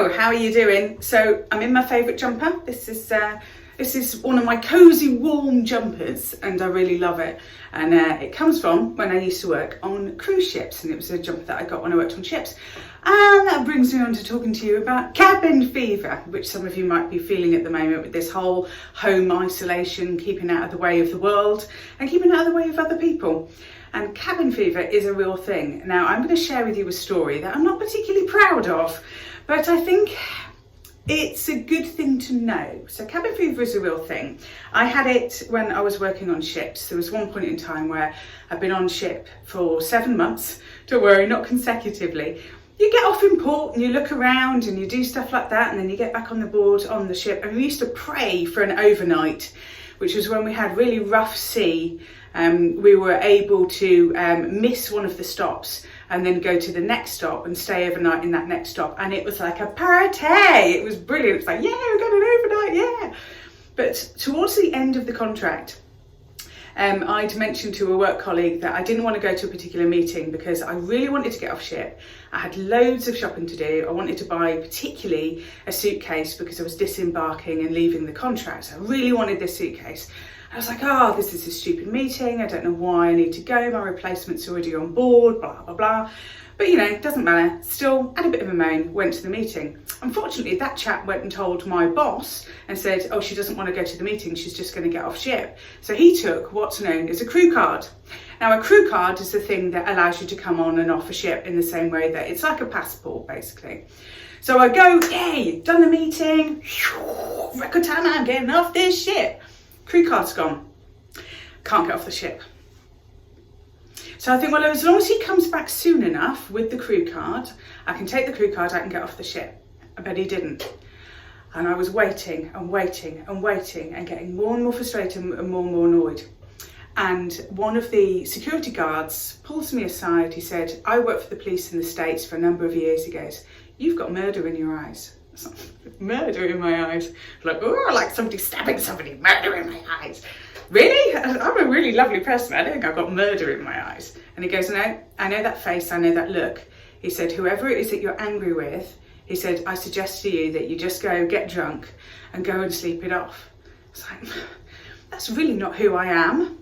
Hello, how are you doing? So I'm in my favourite jumper. This is one of my cosy warm jumpers and I really love it. And it comes from when I used to work on cruise ships, and it was a jumper that I got when I worked on ships. And that brings me on to talking to you about cabin fever, which some of you might be feeling at the moment with this whole home isolation, keeping out of the way of the world and keeping out of the way of other people. And cabin fever is a real thing. Now, I'm going to share with you a story that I'm not particularly proud of, but I think it's a good thing to know. So cabin fever is a real thing. I had it when I was working on ships. There was one point in time where I've been on ship for 7 months. Don't worry, not consecutively. You get off in port and you look around and you do stuff like that, and then you get back on the board on the ship. And we used to pray for an overnight, which was when we had really rough sea. We were able to miss one of the stops and then go to the next stop and stay overnight in that next stop. And it was like a party. It was brilliant. It's like, yeah, we got an overnight, yeah. But towards the end of the contract, I'd mentioned to a work colleague that I didn't want to go to a particular meeting because I really wanted to get off ship. I had loads of shopping to do. I wanted to buy particularly a suitcase because I was disembarking and leaving the contract. So I really wanted this suitcase. I was like, oh, this is a stupid meeting. I don't know why I need to go. My replacement's already on board, blah, blah, blah. But, you know, it doesn't matter. Still, had a bit of a moan, went to the meeting. Unfortunately, that chap went and told my boss and said, oh, she doesn't want to go to the meeting. She's just going to get off ship. So he took what's known as a crew card. Now, a crew card is the thing that allows you to come on and off a ship in the same way that it's like a passport, basically. So I go, yay, done the meeting. Record time, I'm getting off this ship. Crew card's gone. Can't get off the ship. So I think, well, as long as he comes back soon enough with the crew card, I can take the crew card, I can get off the ship. But he didn't. And I was waiting and waiting and waiting and getting more and more frustrated and more annoyed. And one of the security guards pulls me aside. He said, I worked for the police in the States for a number of years. He goes, you've got murder in your eyes. Murder in my eyes. Like, oh, like somebody stabbing somebody, murder in my eyes. Really? I'm a really lovely person. I don't think I've got murder in my eyes. And he goes, no, I know that face, I know that look. He said, whoever it is that you're angry with, he said, I suggest to you that you just go get drunk and go and sleep it off. It's like, that's really not who I am.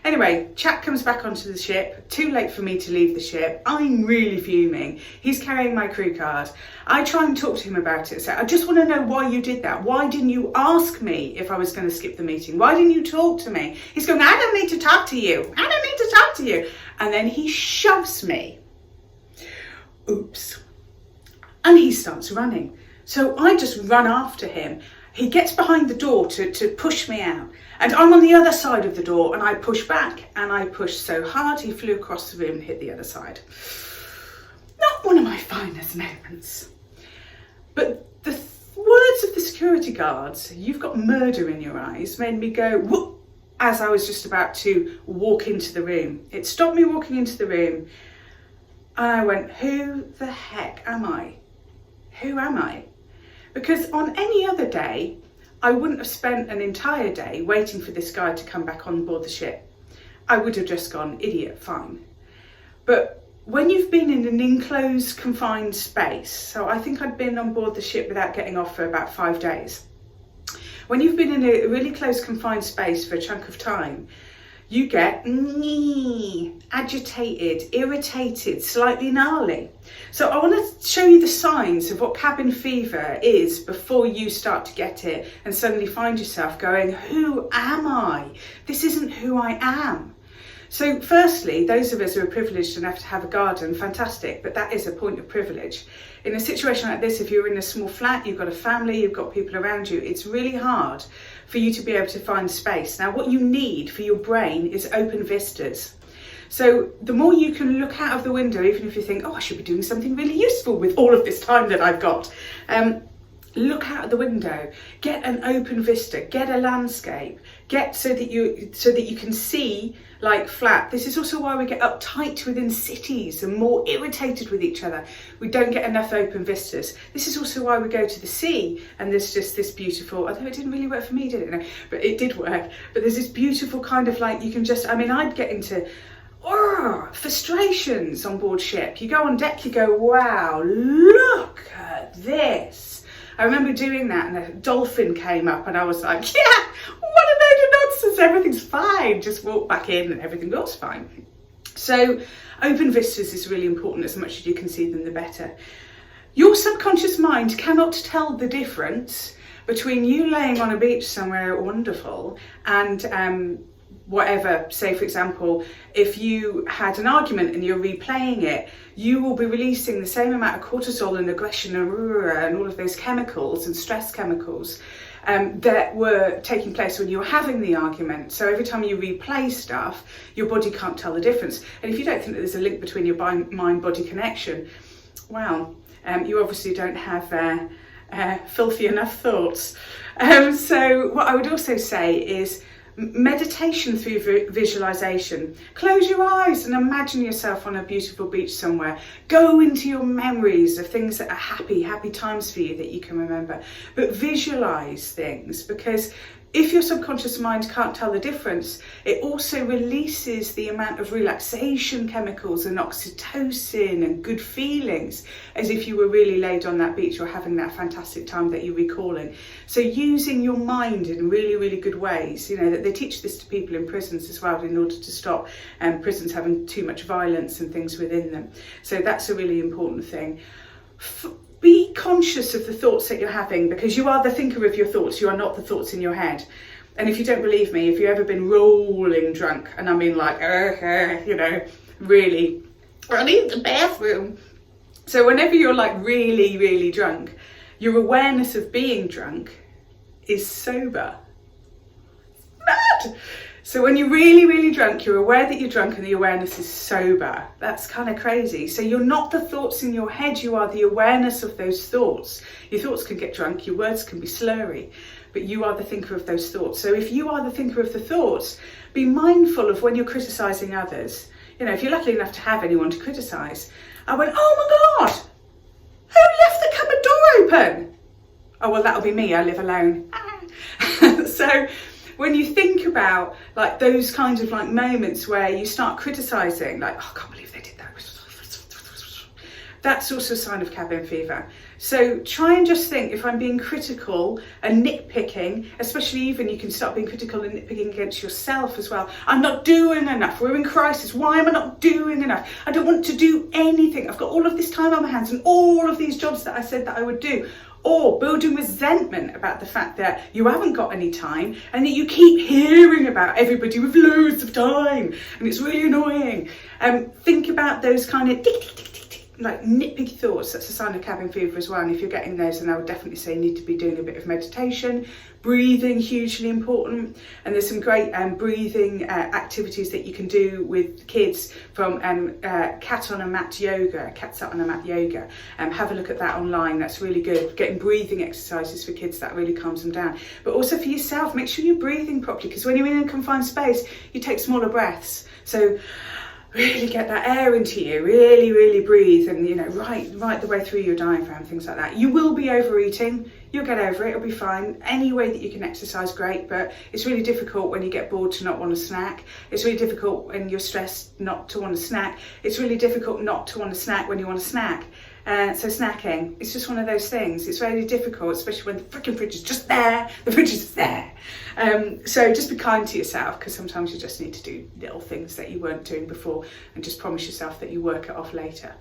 Anyway, chap comes back onto the ship, too late for me to leave the ship. I'm really fuming. He's carrying my crew card. I try and talk to him about it. So I just want to know why you did that. Why didn't you ask me if I was going to skip the meeting? Why didn't you talk to me? He's going, I don't need to talk to you. I don't need to talk to you. And then he shoves me. Oops. And he starts running. So I just run after him. He gets behind the door to push me out. And I'm on the other side of the door and I push back, and I pushed so hard he flew across the room and hit the other side. Not one of my finest moments. But the words of the security guards, you've got murder in your eyes, made me go whoop as I was just about to walk into the room. It stopped me walking into the room and I went, who the heck am I? Who am I? Because on any other day, I wouldn't have spent an entire day waiting for this guy to come back on board the ship. I would have just gone, idiot, fine. But when you've been in an enclosed, confined space, so I think I'd been on board the ship without getting off for about 5 days. When you've been in a really close, confined space for a chunk of time, you get agitated, irritated, slightly gnarly. So I want to show you the signs of what cabin fever is before you start to get it and suddenly find yourself going, who am I? This isn't who I am. So firstly, those of us who are privileged enough to have a garden, fantastic, but that is a point of privilege. In a situation like this, if you're in a small flat, you've got a family, you've got people around you, it's really hard for you to be able to find space. Now, what you need for your brain is open vistas. So the more you can look out of the window, even if you think, oh, I should be doing something really useful with all of this time that I've got, look out of the window, get an open vista, get a landscape, get so that you can see like flat. This is also why we get uptight within cities and more irritated with each other. We don't get enough open vistas. This is also why we go to the sea and there's just this beautiful, although it didn't really work for me, did it? No, but it did work. But there's this beautiful kind of like, you can just, I mean, I'd get into frustrations on board ship. You go on deck, you go, wow, look at this. I remember doing that and a dolphin came up and I was like, yeah, what a load of nonsense, everything's fine. Just walk back in and everything looks fine. So open vistas is really important. As much as you can see them, the better. Your subconscious mind cannot tell the difference between you laying on a beach somewhere wonderful and whatever. Say for example, if you had an argument and you're replaying it, you will be releasing the same amount of cortisol and aggression and all of those chemicals and stress chemicals that were taking place when you were having the argument. So every time you replay stuff, your body can't tell the difference. And if you don't think that there's a link between your mind-body connection, well, you obviously don't have filthy enough thoughts. So what I would also say is meditation through visualization. Close your eyes and imagine yourself on a beautiful beach somewhere. Go into your memories of things that are happy times for you that you can remember. But visualize things, because if your subconscious mind can't tell the difference, it also releases the amount of relaxation chemicals and oxytocin and good feelings as if you were really laid on that beach or having that fantastic time that you're recalling. So using your mind in really, really good ways, you know, that they teach this to people in prisons as well in order to stop prisons having too much violence and things within them. So that's a really important thing. Be conscious of the thoughts that you're having, because you are the thinker of your thoughts, you are not the thoughts in your head. And if you don't believe me, if you've ever been rolling drunk, and I mean like, you know, really, I need the bathroom. So whenever you're like really, really drunk, your awareness of being drunk is sober. Mad! So when you're really, really drunk, you're aware that you're drunk and the awareness is sober. That's kind of crazy. So you're not the thoughts in your head, you are the awareness of those thoughts. Your thoughts can get drunk, your words can be slurry, but you are the thinker of those thoughts. So if you are the thinker of the thoughts, be mindful of when you're criticising others. You know, if you're lucky enough to have anyone to criticise. I went, oh my God, who left the cupboard door open? Oh, well, that'll be me, I live alone. So when you think about like those kinds of like moments where you start criticising, like, oh, I can't believe they did that. That's also a sign of cabin fever. So try and just think, if I'm being critical and nitpicking, especially even you can start being critical and nitpicking against yourself as well. I'm not doing enough. We're in crisis. Why am I not doing enough? I don't want to do anything. I've got all of this time on my hands and all of these jobs that I said that I would do. Or building resentment about the fact that you haven't got any time and that you keep hearing about everybody with loads of time and it's really annoying. Think about those kind of like nitpicky thoughts. That's a sign of cabin fever as well. And if you're getting those, then I would definitely say you need to be doing a bit of meditation. Breathing, hugely important. And there's some great breathing activities that you can do with kids from Cat on a Mat Yoga, Cats Out on a Mat Yoga. Have a look at that online, that's really good. Getting breathing exercises for kids, that really calms them down. But also for yourself, make sure you're breathing properly, because when you're in a confined space, you take smaller breaths. So really get that air into you, really, really breathe, and you know, right the way through your diaphragm, things like that. You will be overeating, you'll get over it, it'll be fine. Any way that you can exercise, great, but it's really difficult when you get bored to not want to snack. It's really difficult when you're stressed not to want to snack. It's really difficult not to want to snack when you want to snack. So snacking, it's just one of those things. It's really difficult, especially when the freaking fridge is just there. The fridge is there. So just be kind to yourself, because sometimes you just need to do little things that you weren't doing before, and just promise yourself that you work it off later.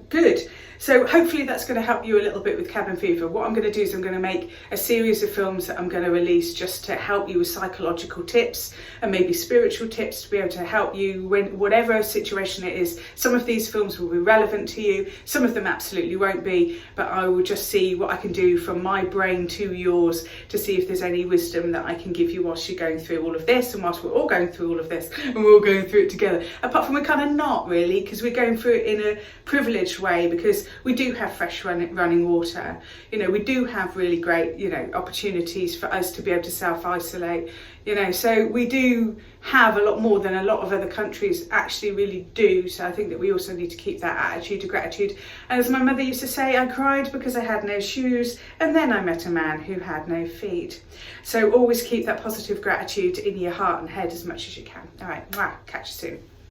Good. So hopefully that's going to help you a little bit with cabin fever. What I'm going to do is I'm going to make a series of films that I'm going to release just to help you with psychological tips and maybe spiritual tips to be able to help you when whatever situation it is. Some of these films will be relevant to you, some of them absolutely won't be, but I will just see what I can do from my brain to yours to see if there's any wisdom that I can give you whilst you're going through all of this, and whilst we're all going through all of this and we're all going through it together. Apart from we're kind of not really, because we're going through it in a privileged way, because we do have fresh running water. You know, we do have really great, you know, opportunities for us to be able to self-isolate, you know, so we do have a lot more than a lot of other countries actually really do. So I think that we also need to keep that attitude of gratitude. And as my mother used to say, I cried because I had no shoes, and then I met a man who had no feet. So always keep that positive gratitude in your heart and head as much as you can. All right, catch you soon.